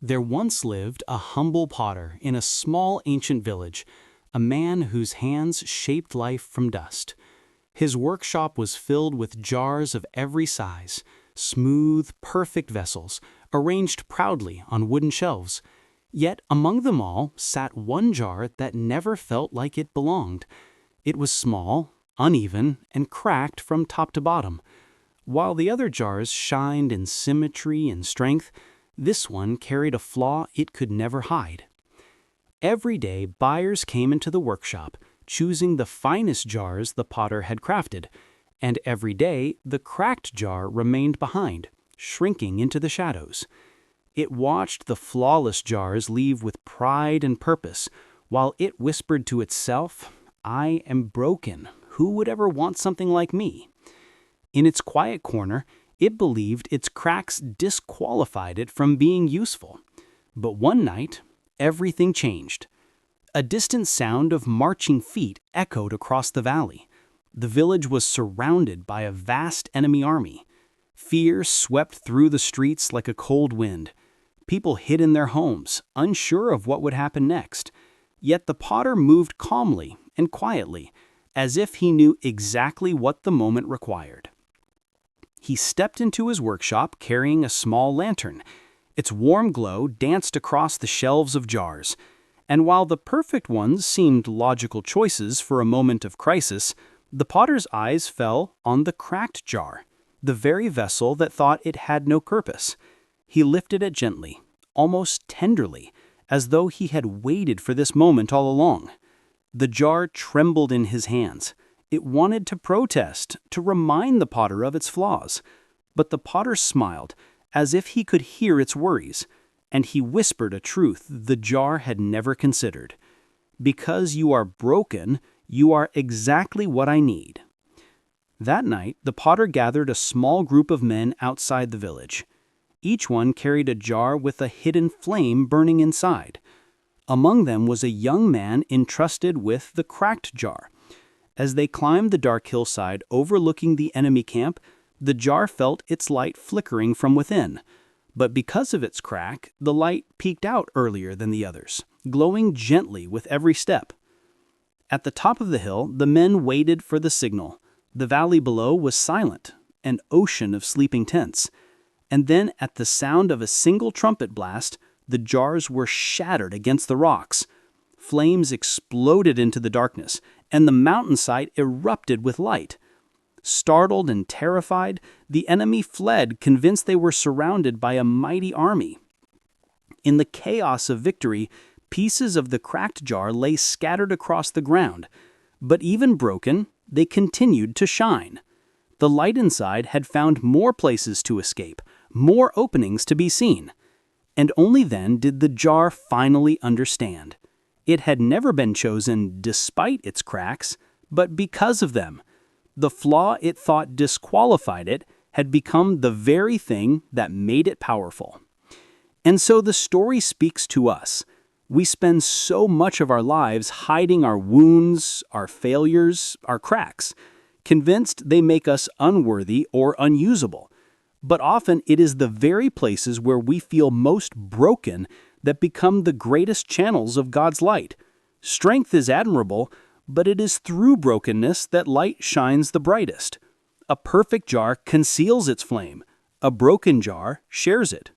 There once lived a humble potter in a small ancient village, a man whose hands shaped life from dust. His workshop was filled with jars of every size, smooth, perfect vessels, arranged proudly on wooden shelves. Yet among them all sat one jar that never felt like it belonged. It was small, uneven, and cracked from top to bottom. While the other jars shined in symmetry and strength, this one carried a flaw it could never hide. Every day, buyers came into the workshop, choosing the finest jars the potter had crafted, and every day the cracked jar remained behind, shrinking into the shadows. It watched the flawless jars leave with pride and purpose, while it whispered to itself, "I am broken. Who would ever want something like me?" In its quiet corner, it believed its cracks disqualified it from being useful. But one night, everything changed. A distant sound of marching feet echoed across the valley. The village was surrounded by a vast enemy army. Fear swept through the streets like a cold wind. People hid in their homes, unsure of what would happen next. Yet the potter moved calmly and quietly, as if he knew exactly what the moment required. He stepped into his workshop carrying a small lantern. Its warm glow danced across the shelves of jars. And while the perfect ones seemed logical choices for a moment of crisis, the potter's eyes fell on the cracked jar, the very vessel that thought it had no purpose. He lifted it gently, almost tenderly, as though he had waited for this moment all along. The jar trembled in his hands. It wanted to protest, to remind the potter of its flaws. But the potter smiled, as if he could hear its worries, and he whispered a truth the jar had never considered. "Because you are broken, you are exactly what I need." That night, the potter gathered a small group of men outside the village. Each one carried a jar with a hidden flame burning inside. Among them was a young man entrusted with the cracked jar. As they climbed the dark hillside overlooking the enemy camp, the jar felt its light flickering from within. But because of its crack, the light peeked out earlier than the others, glowing gently with every step. At the top of the hill, the men waited for the signal. The valley below was silent, an ocean of sleeping tents. And then, at the sound of a single trumpet blast, the jars were shattered against the rocks. Flames exploded into the darkness, and the mountainside erupted with light. Startled and terrified, the enemy fled, convinced they were surrounded by a mighty army. In the chaos of victory, pieces of the cracked jar lay scattered across the ground. But even broken, they continued to shine. The light inside had found more places to escape, more openings to be seen. And only then did the jar finally understand. It had never been chosen despite its cracks, but because of them. The flaw it thought disqualified it had become the very thing that made it powerful. And so the story speaks to us. We spend so much of our lives hiding our wounds, our failures, our cracks, convinced they make us unworthy or unusable. But often it is the very places where we feel most broken that become the greatest channels of God's light. Strength is admirable, but it is through brokenness that light shines the brightest. A perfect jar conceals its flame. A broken jar shares it.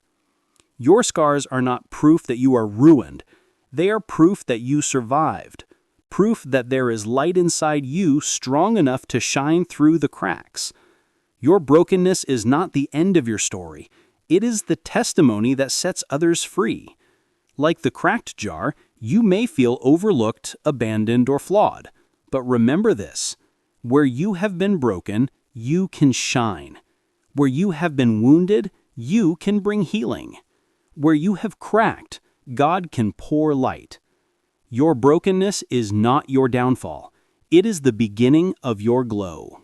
Your scars are not proof that you are ruined. They are proof that you survived. Proof that there is light inside you strong enough to shine through the cracks. Your brokenness is not the end of your story. It is the testimony that sets others free. Like the cracked jar, you may feel overlooked, abandoned, or flawed. But remember this: where you have been broken, you can shine. Where you have been wounded, you can bring healing. Where you have cracked, God can pour light. Your brokenness is not your downfall. It is the beginning of your glow.